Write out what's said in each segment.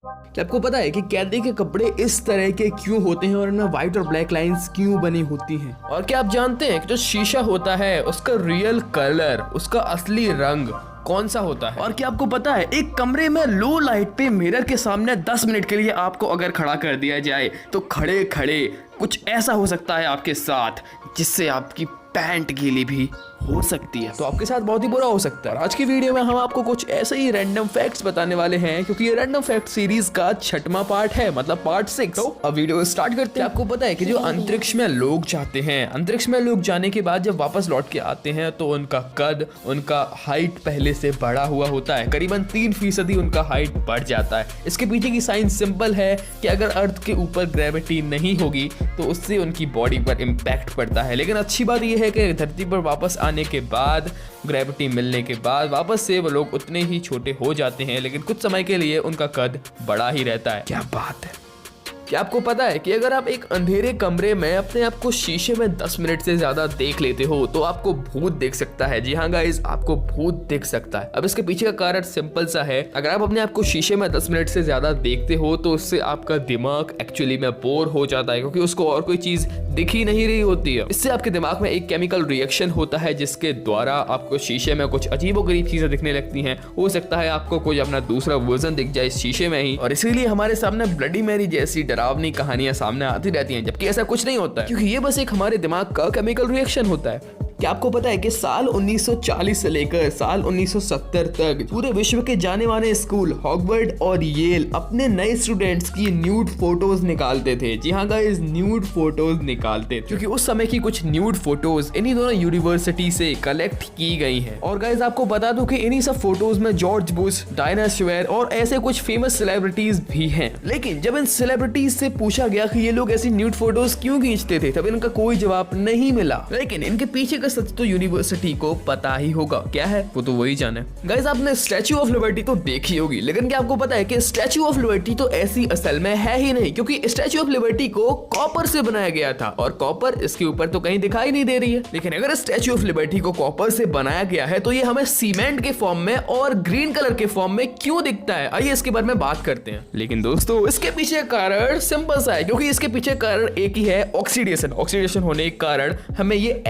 क्या आपको पता है कि कैदी के कपड़े इस तरह के क्यों होते हैं और इनमें व्हाइट और ब्लैक लाइंस क्यों बनी होती हैं? और क्या आप जानते हैं कि जो शीशा होता है उसका रियल कलर, उसका असली रंग कौन सा होता है? और क्या आपको पता है एक कमरे में लो लाइट पे मिरर के सामने 10 मिनट के लिए आपको अगर खड़ा कर दिया जाए तो खड़े खड़े कुछ ऐसा हो सकता है आपके साथ जिससे आपकी पैंट गीली भी हो सकती है। तो आपके साथ बहुत ही बुरा हो सकता है। आज की वीडियो में हम आपको कुछ ऐसे ही रैंडम फैक्ट्स बताने वाले हैं क्योंकि ये रैंडम फैक्ट सीरीज का 6वां पार्ट है, मतलब पार्ट 6। तो अब वीडियो स्टार्ट करते हैं। आपको पता है कि जो अंतरिक्ष में लोग जाते हैं, अंतरिक्ष में लोग जाने के बाद जब वापस लौट के आते हैं तो उनका कद, उनका हाइट पहले से बढ़ा हुआ होता है। करीबन 3% उनका हाइट बढ़ जाता है। इसके पीछे की साइंस सिंपल है कि अगर अर्थ के ऊपर ग्रेविटी नहीं होगी तो उससे उनकी बॉडी पर इम्पैक्ट पड़ता है। लेकिन अच्छी बात यह है कि धरती पर वापस आने के बाद, ग्रेविटी मिलने के बाद वापस से वो लोग उतने ही छोटे हो जाते हैं, लेकिन कुछ समय के लिए उनका कद बड़ा ही रहता है। क्या बात है! क्या आपको पता है कि अगर आप एक अंधेरे कमरे में अपने आप को शीशे में 10 मिनट से ज्यादा देख लेते हो तो आपको भूत देख सकता है। जी हाँ गाइस, आपको भूत देख सकता है। अब इसके पीछे का कारण सिंपल सा है। अगर आप अपने आप को शीशे में 10 मिनट से ज्यादा देखते हो तो उससे आपका दिमाग एक्चुअली में बोर हो जाता है क्योंकि उसको और कोई चीज दिख ही नहीं रही होती है। इससे आपके दिमाग में एक केमिकल रिएक्शन होता है जिसके द्वारा आपको शीशे में कुछ अजीबोगरीब चीजें दिखने लगती हैं। हो सकता है आपको कोई अपना दूसरा वर्जन दिख जाए शीशे में ही, और इसीलिए हमारे सामने ब्लडी मैरी जैसी डरावनी कहानियां सामने आती रहती हैं, जबकि ऐसा कुछ नहीं होता है क्योंकि ये बस एक हमारे दिमाग का केमिकल रिएक्शन होता है। क्या आपको पता है कि साल 1940 से लेकर साल 1970 तक पूरे विश्व के जाने माने स्कूल हॉगवर्ड और येल अपने नए स्टूडेंट्स की न्यूड फोटोज निकालते थे। जी हाँ गाइस, न्यूड फोटोज निकालते थे क्योंकि उस समय की कुछ न्यूड फोटोज इन्हीं दोनों यूनिवर्सिटी से कलेक्ट की गई हैं। और गाइस आपको बता दूं कि इन्हीं सब फोटोज में जॉर्ज बुश, डायना स्वेयर और ऐसे कुछ फेमस सेलिब्रिटीज भी हैं। लेकिन जब इन सेलिब्रिटीज से पूछा गया कि ये लोग ऐसी न्यूड फोटोज क्यों खींचते थे तब इनका कोई जवाब नहीं मिला। लेकिन इनके पीछे सच तो यूनिवर्सिटी को पता ही होगा। क्या है वो तो वही जाने। गाइस आपने स्टैच्यू ऑफ लिबर्टी तो देखी होगी, लेकिन क्या आपको पता है कि स्टैच्यू ऑफ लिबर्टी तो ऐसी असल में है ही नहीं, क्योंकि स्टैच्यू ऑफ लिबर्टी को कॉपर से बनाया गया था और कॉपर इसके ऊपर तो कहीं दिखाई नहीं दे रही है। लेकिन अगर स्टैच्यू ऑफ लिबर्टी को कॉपर से बनाया गया है तो ये हमें सीमेंट के फॉर्म में और ग्रीन कलर के फॉर्म में क्यों दिखता है? आइए इसके बारे में बात करते हैं। लेकिन दोस्तों इसके पीछे कारण सिंपल सा है, क्योंकि इसके पीछे कारण एक ही है, ऑक्सीडेशन। ऑक्सीडेशन होने के कारण हमें ये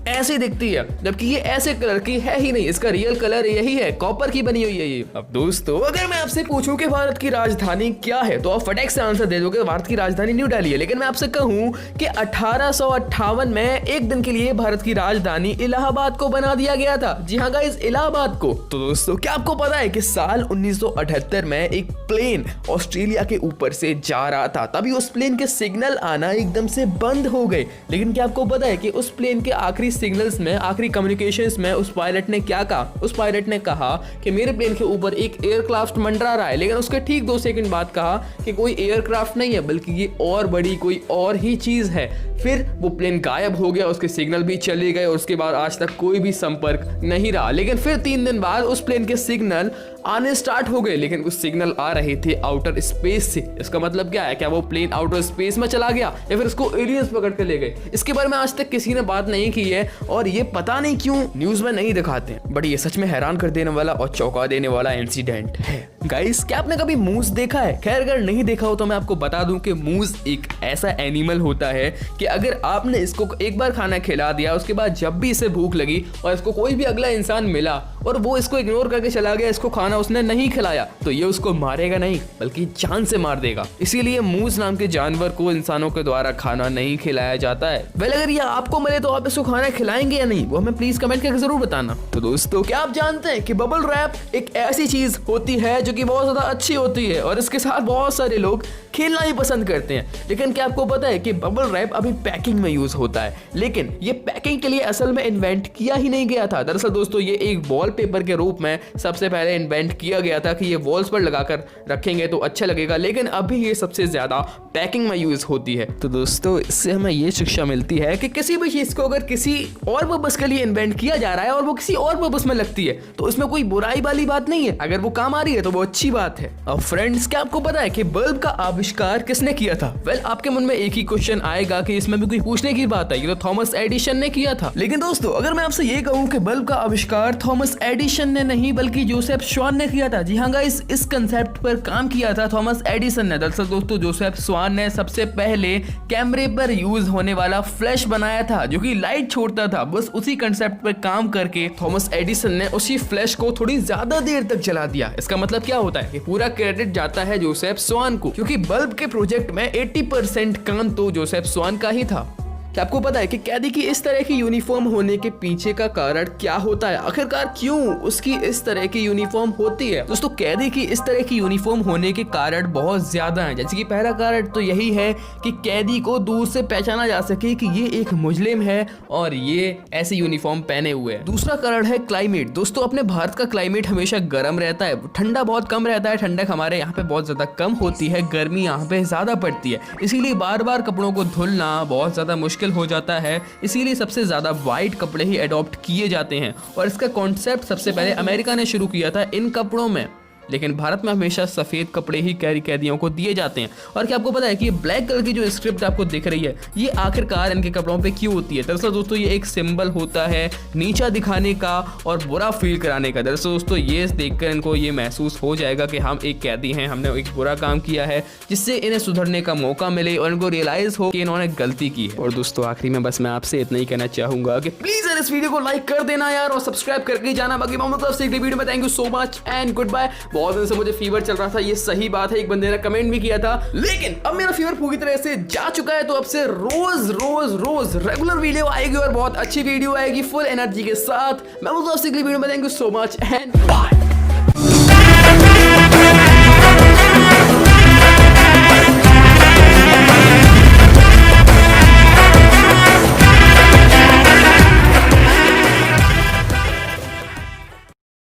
ऐसे दिखती है, जबकि ये ऐसे कलर की है ही नहीं। इसका रियल कलर यही है, कॉपर की बनी हुई है ये। अब दोस्तों अगर मैं आपसे पूछूं कि भारत की राजधानी क्या है तो आप फटाक से आंसर दे दोगे भारत की राजधानी न्यू दिल्ली है। लेकिन मैं आपसे कहूं कि 1858 में एक दिन के लिए भारत की राजधानी इलाहाबाद को बना दिया गया था। जी हाँ गाइस, इलाहाबाद को। तो दोस्तों क्या आपको पता है कि साल 1978 में एक प्लेन ऑस्ट्रेलिया के ऊपर से जा रहा था, तभी उस प्लेन के सिग्नल आना एकदम से बंद हो गए। लेकिन क्या आपको पता है कि उस प्लेन के आखिरी सिग्नल्स में, आखिरी कम्युनिकेशंस में उस पायलट ने क्या कहा? उस पायलट ने कहा कि मेरे प्लेन के ऊपर एक एयरक्राफ्ट मंडरा रहा है। लेकिन उसके ठीक 2 सेकंड बाद कहा कि कोई एयरक्राफ्ट नहीं है बल्कि ये और बड़ी कोई और ही चीज है। फिर वो प्लेन गायब हो गया, उसके सिग्नल भी चले गए और उसके बाद आज तक कोई भी संपर्क नहीं रहा। लेकिन फिर 3 दिन बाद उस प्लेन के सिग्नल आने स्टार्ट हो गए, लेकिन उस सिग्नल आ रहे थे आउटर स्पेस से। इसका मतलब क्या है? क्या वो प्लेन आउटर स्पेस में चला गया या फिर उसको एलियंस पकड़ के ले गए? इसके बारे में आज तक किसी ने बात नहीं की है और ये पता नहीं क्यों न्यूज में नहीं दिखाते, बट ये सच में हैरान कर देने वाला और चौंका देने वाला इंसिडेंट है। गाइस क्या आपने कभी मूस देखा है? खैर अगर नहीं देखा हो तो मैं आपको बता दूं कि मूस एक ऐसा एनिमल होता है कि अगर आपने इसको एक बार खाना खिला दिया, उसके बाद जब भी इसे भूख लगी और इसको कोई भी अगला इंसान मिला और वो इसको इग्नोर करके चला गया, इसको खाना उसने नहीं खिलाया, तो ये उसको मारेगा नहीं बल्कि जान से मार देगा। इसीलिए मूस नाम के जानवर को इंसानों के द्वारा खाना नहीं खिलाया जाता है। वेल अगर ये आपको मिले तो आप इसको खाना खिलाएंगे या नहीं, वो हमें प्लीज कमेंट करके जरूर बताना। तो दोस्तों क्या आप जानते हैं कि बबल रैप एक ऐसी चीज होती है जो कि बहुत ज्यादा अच्छी होती है और इसके साथ बहुत सारे लोग खेलना ही पसंद करते हैं। लेकिन क्या आपको पता है कि बबल रैप अभी पैकिंग में यूज होता है, लेकिन ये पैकिंग के लिए असल में इन्वेंट किया ही नहीं गया था। दरअसल दोस्तों ये एक वॉलपेपर के रूप में सबसे पहले इन्वेंट किया गया था कि ये वॉल्स पर लगाकर रखेंगे तो अच्छा लगेगा, लेकिन अभी ये सबसे ज्यादा पैकिंग में यूज होती है। तो दोस्तों इससे हमें ये शिक्षा मिलती है कि किसी भी चीज को अगर किसी और पर्पस के लिए इन्वेंट किया जा रहा है और वो किसी और पर्पस में लगती है तो इसमें कोई बुराई वाली बात नहीं है। अगर वो काम आ रही है तो वो अच्छी बात है। अब फ्रेंड्स क्या आपको पता है कि बल्ब का आविष्कार किसने किया था? वेल आपके मन में एक ही क्वेश्चन आएगा कि इसमें भी कोई पूछने की बात है, ये तो थॉमस एडिसन ने किया था। लेकिन दोस्तों अगर मैं आपसे ये कहूं कि बल्ब का आविष्कार थॉमस एडिसन ने नहीं बल्कि जोसेफ स्वान ने किया था। जी हाँ गाइस, इस कंसेप्ट पर काम किया था थॉमस एडिसन ने। दरअसल दोस्तों जोसेफ स्वान ने सबसे पहले कैमरे पर यूज होने वाला फ्लैश बनाया था जो कि लाइट छोड़ता था। बस उसी कंसेप्ट पर काम करके थॉमस एडिसन ने उसी फ्लैश को थोड़ी ज्यादा देर तक जला दिया। इसका मतलब क्या होता है कि पूरा क्रेडिट जाता है जोसेफ स्वान को, क्योंकि बल्ब के प्रोजेक्ट में 80% काम तो जोसेफ स्वान का ही था। क्या आपको पता है कि कैदी की इस तरह की यूनिफॉर्म होने के पीछे का कारण क्या होता है? आखिरकार क्यों उसकी इस तरह की यूनिफॉर्म होती है? दोस्तों कैदी की इस तरह की यूनिफॉर्म होने के कारण बहुत ज्यादा हैं। जैसे कि पहला कारण तो यही है कि कैदी को दूर से पहचाना जा सके कि ये एक मुजरिम है और ये ऐसी यूनिफॉर्म पहने हुए है। दूसरा कारण है क्लाइमेट। दोस्तों अपने भारत का क्लाइमेट हमेशा गर्म रहता है, ठंडा बहुत कम रहता है। ठंडक हमारे यहाँ पे बहुत ज्यादा कम होती है, गर्मी यहाँ पे ज्यादा पड़ती है, इसीलिए बार बार कपड़ों को धुलना बहुत ज्यादा मुश्किल हो जाता है। इसीलिए सबसे ज्यादा वाइट कपड़े ही अडॉप्ट किए जाते हैं और इसका कॉन्सेप्ट सबसे पहले अमेरिका ने शुरू किया था इन कपड़ों में। लेकिन भारत में हमेशा सफेद कपड़े ही कैदियों को दिए जाते हैं। और क्या आपको पता है कि ये ब्लैक कलर की जो स्क्रिप्ट आपको दिख रही है ये आखिरकार इनके कपड़ों पे क्यों होती है? दरअसल दोस्तों ये एक सिंबल होता है नीचा दिखाने का और बुरा फील कराने का। दरअसल दोस्तों ये देखकर इनको ये महसूस हो जाएगा कि हम एक कैदी हैं, हमने एक बुरा काम किया है, जिससे इन्हें सुधरने का मौका मिले और इनको रियलाइज हो कि इन्होंने गलती की है। और दोस्तों आखिरी में बस मैं आपसे इतना ही कहना चाहूंगा कि प्लीज यार इस वीडियो को लाइक कर देना यार और सब्सक्राइब करके जाना। बाकी मोहम्मद तरफ से वीडियो में thank you so much and goodbye. बहुत दिन से मुझे फीवर चल रहा था, ये सही बात है, एक बंदे ने कमेंट भी किया था, लेकिन अब मेरा फीवर पूरी तरह से जा चुका है। तो अब से रोज रेगुलर वीडियो आएगी और बहुत अच्छी वीडियो आएगी फुल एनर्जी के साथ। मैं बोलता हूं अगली वीडियो में। Thank you so much and bye.